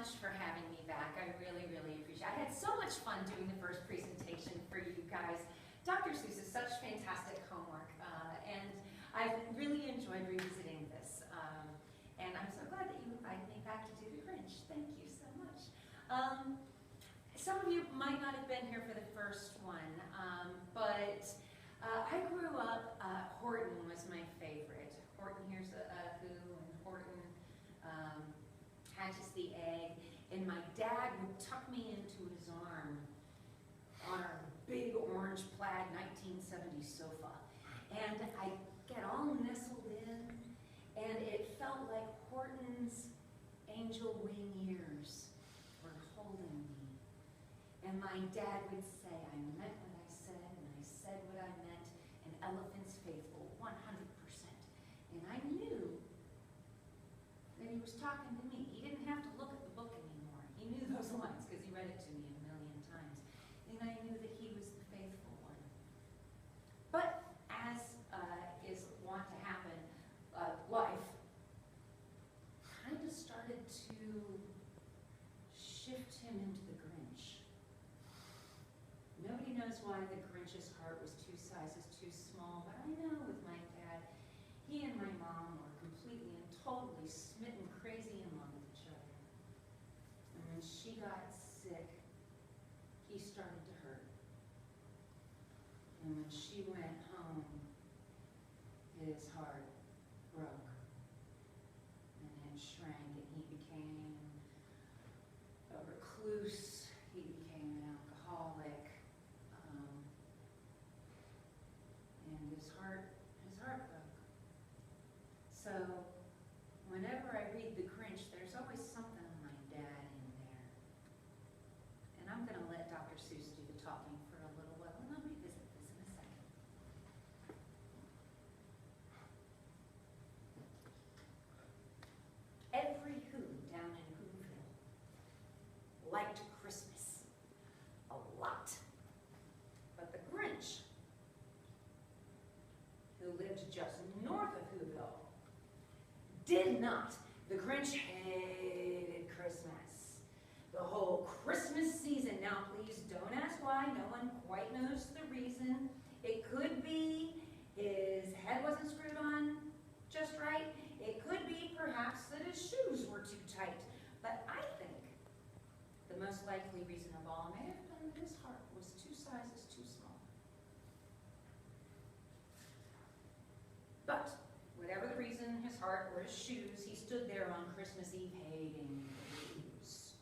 much for having me back. I really, really appreciate it. I had so much fun doing the first presentation for you guys. Dr. Suess is such fantastic homework, and I've really enjoyed revisiting this. And I'm so glad that you invited me back to do the Grinch. Thank you so much. Some of you might not have been here for the first one, but I grew up, Horton was my favorite. Horton hears a who, and Horton hatches the egg, and my dad would tuck me into his arm on our big orange plaid 1970s sofa, and I'd get all nestled in, and it felt like Horton's angel wing ears were holding me. And my dad would say, I meant what I said, and I said what I meant, and elephant's faithful, 100%. And I knew that he was talking to me. He didn't have to look at the book anymore. He knew those lines because he read it to me a million times. And I knew that he was the faithful one. But as is wont to happen, life kind of started to shift him into the Grinch. Nobody knows why the Grinch's heart was 2 sizes too small, but I know with my dad, he and my mom were completely and totally smitten crazy in love with each other. And when she got sick, he started to hurt. And when she went home, his heart broke. And it shrank, and he became a recluse. He became an alcoholic. And his heart broke. So whenever I read the Grinch, there's always something of my dad in there. And I'm going to let Dr. Suess do the talking for a little while, and I'll revisit this in a second. Every who down in Whoville liked Christmas a lot. But the Grinch, who lived just north of Whoville, did not. The Grinch hated Christmas. The whole Christmas season. Now, please don't ask why. No one quite knows the reason. It could be his head wasn't screwed on just right. It could be, perhaps, that his shoes were too tight. But I think the most likely reason of all may have been that his heart was 2 sizes too small. But whatever the reason, his heart or his shoes, he stood there on Christmas Eve hating the views,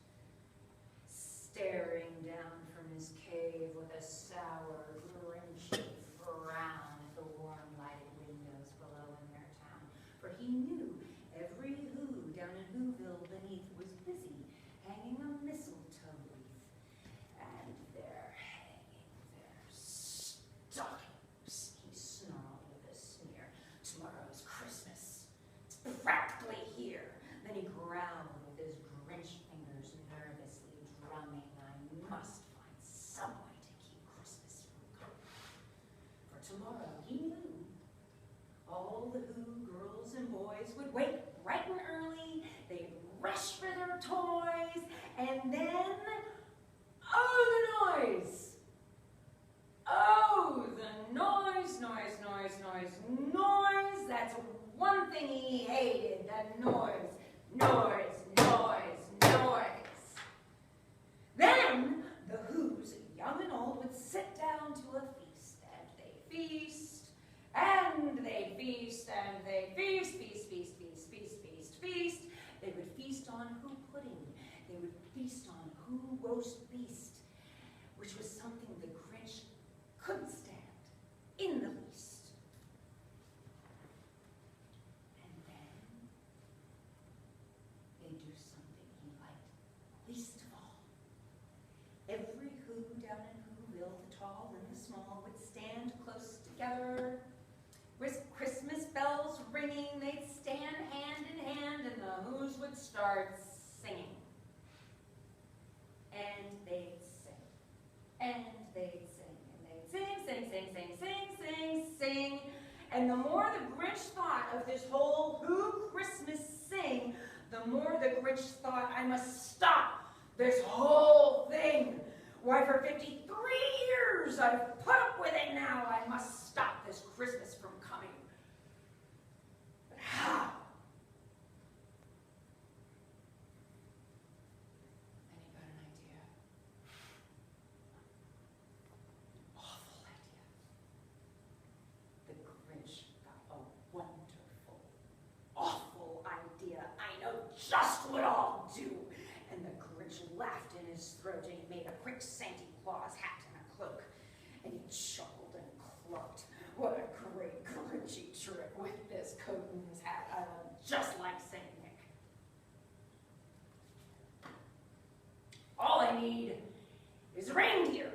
staring down from his cave with a sour, Grinchy frown at the warm lighted windows below in their town. For he knew every who down in Whoville beneath was busy hanging a mistletoe wreath, and they're hanging their stockings, he snarled with a sneer. Tomorrow's Christmas. It's practically here. Then he growled with his Grinch fingers nervously drumming, I must find some way to keep Christmas from coming. For tomorrow, he knew, all the Who girls and boys would wake bright and early, they'd rush for their toys, and then, oh, the noise! Oh, the noise, noise, noise, noise, noise. That's one thing he hated, the noise, noise, noise, noise. Then the Who's, young and old, would sit down to a feast, and they feast, and they feast, and they feast, feast, feast, feast, feast, feast, feast. They would feast on Who pudding. They would feast on Who roast beast, which was something the Grinch couldn't stand in the least. And then they do something he liked least of all. Every Who down in Whoville, the tall and the small, would stand close together. With Christmas bells ringing, they'd stand hand in hand, and the Who's would start singing. And they'd sing. And they'd sing. Sing, sing, sing, sing, sing, sing, sing. And the more the Grinch thought of this whole Who Christmas sing, the more the Grinch thought, I must stop this whole thing. Why, for 53 years I've put up with it now. I must stop this Christmas from coming. But how? Then he got an idea. Awful idea. The Grinch got a wonderful, awful idea. I know just what I'll do. And the Grinch laughed in his throat, and he made a quick Santa Claus hat and a cloak. And he chuckled and clucked. What a great Grinchy trick with this coat and his hat. I look just like Saint Nick. All I need is a reindeer.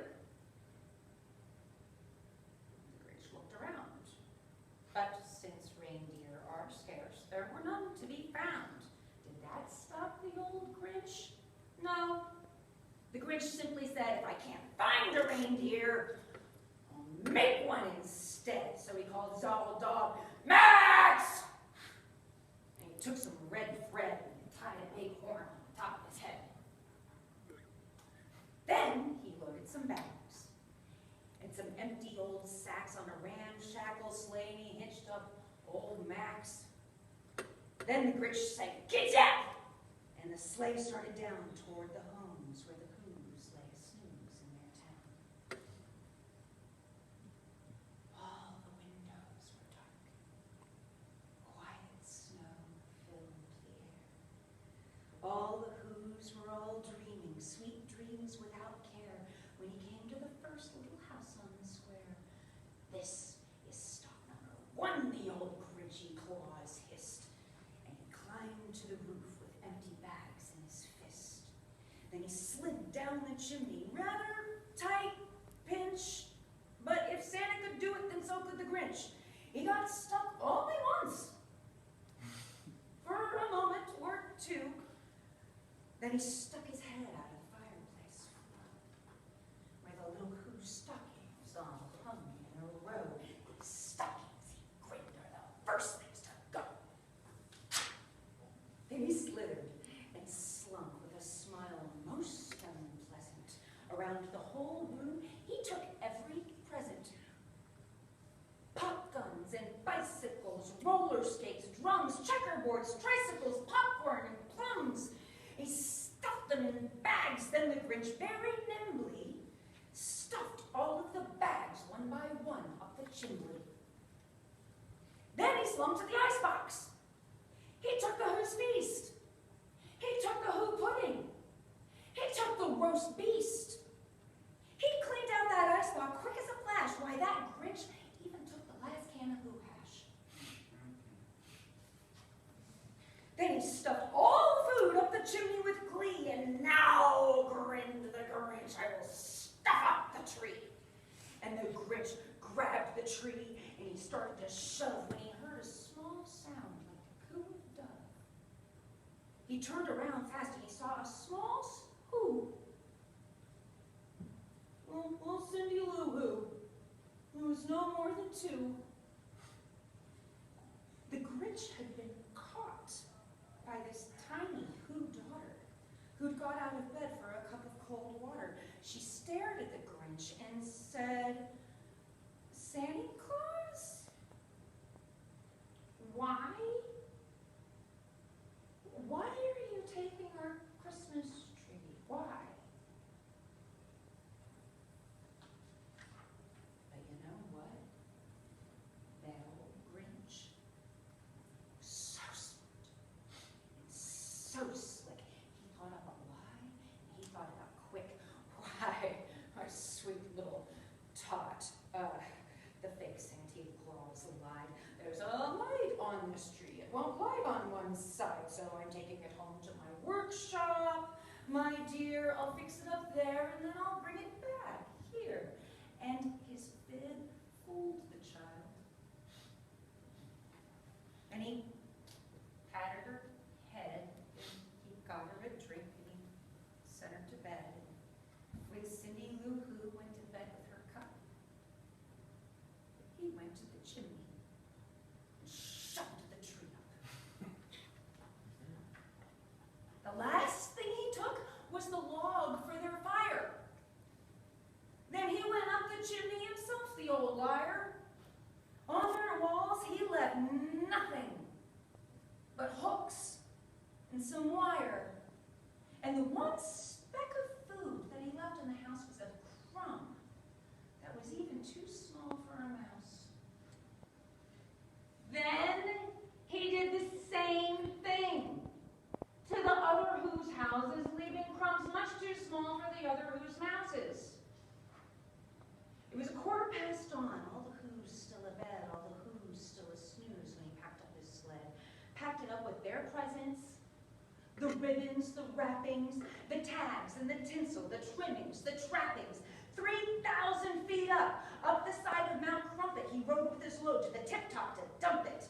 The Grinch looked around. But since reindeer are scarce, there were none to be found. Did that stop the old Grinch? No. The Grinch simply said, if I can't find a reindeer, I'll make one instead. So he called his old dog, Max! And he took some red thread and tied a big horn on the top of his head. Then he loaded some bags and some empty old sacks on a ramshackle sleigh, and he hitched up old Max. Then the Grinch said, "Get down!" And the sleigh started down toward the homes where the Who's lay a snooze in their town. All the windows were dark. Quiet snow filled the air. All the Who's were all dreaming, sweet dreams without care, when he came to the first little house on the square. "This is stop number 1, the old Grinchy Claus hissed. And he climbed to the roof with empty bags in his fist. Then he slid down the chimney, rather tight pinch, but if Santa could do it, then so could the Grinch. He got stuck only once, for a moment or two. Then he stuck his head out of the fireplace where the little Who's stockings all hung in a row. These stockings, he grinned, are the first things to go. Then he slithered and slunk with a smile most unpleasant. Around the whole room, he took every present. Pop guns and bicycles, roller skates, drums, checkerboards, tricycles, popcorn, and plums. He stuffed them in bags. Then the Grinch very nimbly stuffed all of the bags one by one up the chimney. Then he slunk to the icebox. He took the Who's feast. He took the Who pudding. He took the roast beast. He cleaned out that icebox quick as a flash. Why, that Grinch even took the last can of Who hash. Then he stuffed all the food up the chimney with glee, and now, grinned the Grinch, I will stuff up the tree. And the Grinch grabbed the tree, and he started to shove when he heard a small sound like the coo of a dove. He turned around fast, and he saw a small Who. Well, Cindy Lou Who. There was no more than 2. The Grinch had been caught by this tiny Who daughter who'd got out of bed for a cup of cold water. She stared at the Grinch and said, "Santa Claus? Why? Why are you taking our Christmas tree? Why?" But you know what? That old Grinch was so smart and so slick. He thought up a lie, and he thought it up quick. Why, our sweet little tot, the fake Santa Claus lied. "There's a light on this tree. It won't light on one side, so I'm taking it home to my workshop. My dear, I'll fix it up there, and then I'll bring it back here." And his bib fooled the child. And he patted her head, and he got her a drink, and he sent her to bed. And when Cindy Lou Who went to bed with her cup, he went to the chimney and shoved the tree up. And the one speck of food that he left in the house was a crumb that was even too small for a mouse. Then he did the same thing to the other whose houses, leaving crumbs much too small for the other whose mouses. It was 1:15, all the who's still abed, all the who's still a snooze when he packed up his sled. Packed it up with their presents, the ribbons, the wrappings, the tags and the tinsel, the trimmings, the trappings. 3,000 feet up the side of Mount Crumpet, he rode with his load to the tip-top to dump it.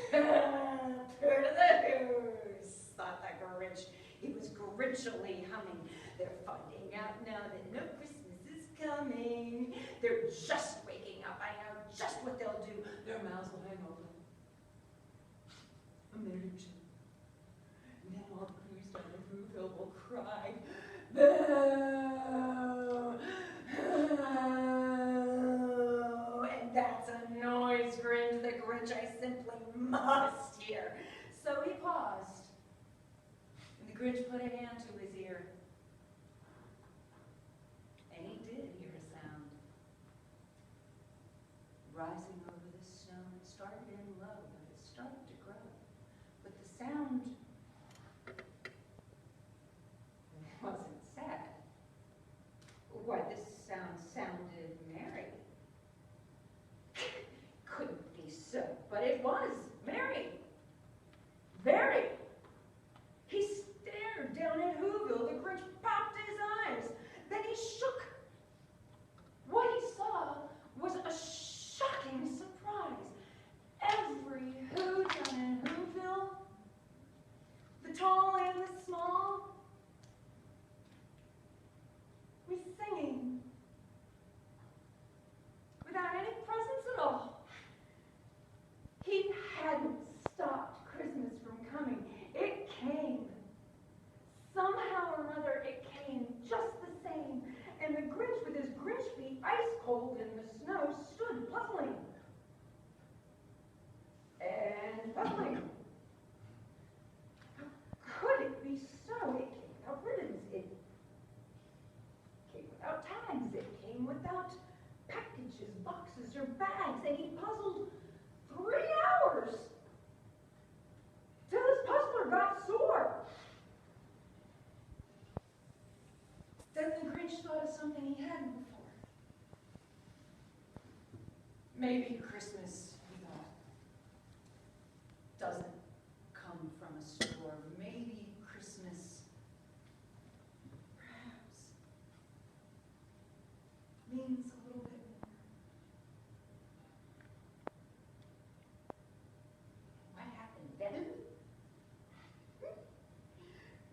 Turn to the who's, thought the Grinch. He was grinchily humming. They're finding out now that no Christmas is coming. They're just waking up. I know just what they'll do. Their mouths will hang open. A minute or two. And then all the crews down the Whoville will cry, boo! And that's a noise, grinned the Grinch, I simply must hear. So he paused, and the Grinch put a hand to his ear. And he did hear a sound. Rising over the snow, it started in low, but it started to grow. But the sound wasn't sad. Why, this sound sounded merry. Couldn't be so, but it was merry. Very. He stared down at Whoville. The Grinch popped his eyes. Then he shook. What he saw was a shocking surprise. Every who down in Whoville, the tall and the small, was singing without any presents at all. He hadn't stopped Christmas from coming. It came. Somehow or other, it came just the same. And the Grinch, with his Grinch feet ice cold in the snow, stood puzzling. And puzzling. How could it be so? It came without ribbons. It came without tags. It came without packages, boxes, or bags. And he puzzled 3 hours till his puzzler got sore. Then the Grinch thought of something he hadn't before. Maybe Christmas, he thought, doesn't come from a store. Maybe Christmas, perhaps, means a little bit more. What happened then?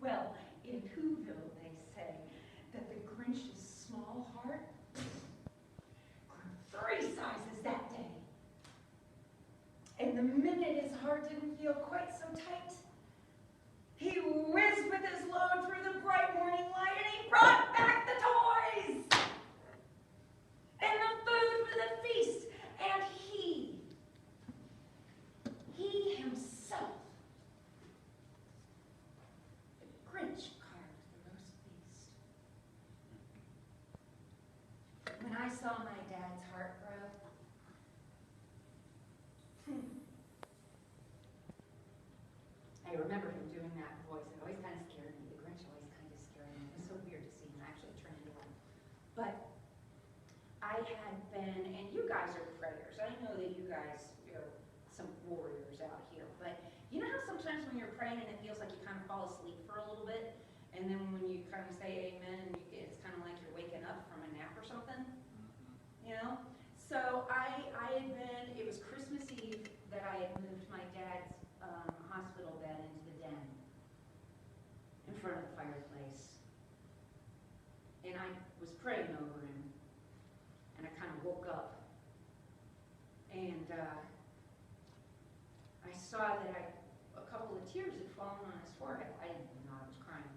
Well, in Whoville, they say that the Grinch's small heart grew 3 sizes that day. And the minute his heart didn't feel quite so tight, he whizzed with his load through the bright morning light, and he brought back the toys and the food for the feast. And he himself, the Grinch, carved the roast feast. When I saw my dad's heart grow, I remember him doing that voice. It always kind of scared me. The Grinch always kind of scared me. It was so weird to see him actually turn into one. But I had been, and you guys are prayers. I know that you guys are some warriors out here. But you know how sometimes when you're praying and it feels like you kind of fall asleep for a little bit, and then when you kind of say amen, it's kind of like you're waking up from a nap or something? You know? So I had been, it was Christmas Eve that I had moved my dad's hospital bed into the den in front of the fireplace. And I was praying over him, and I kind of woke up. And I saw that a couple of tears had fallen on his forehead. I didn't know I was crying.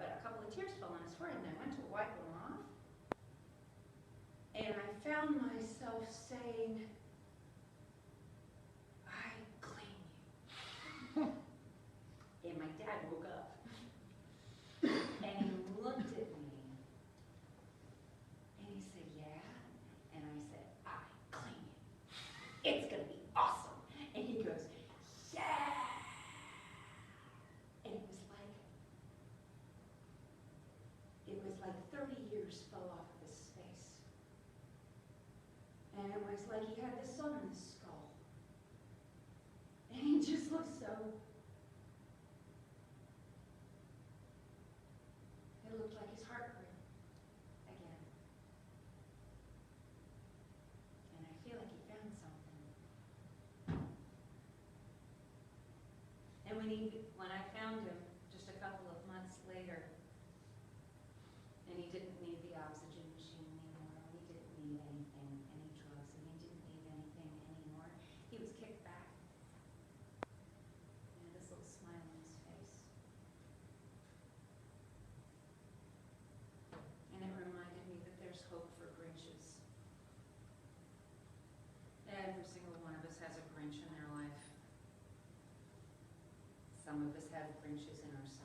But a couple of tears fell on his forehead, and I went to wipe them off. And I found myself saying, I claim you. And my dad woke up. fingers fell off of his face. And it was like he had the sun in his skull. And he just looked so... It looked like his heart grew again. And I feel like he found something. And when I found him, just a couple of months later, and he didn't need the oxygen machine anymore, and he didn't need anything, any drugs, and he didn't need anything anymore, he was kicked back. And this little smile on his face. And it reminded me that there's hope for Grinches. Every single one of us has a Grinch in their life. Some of us have Grinches in ourselves.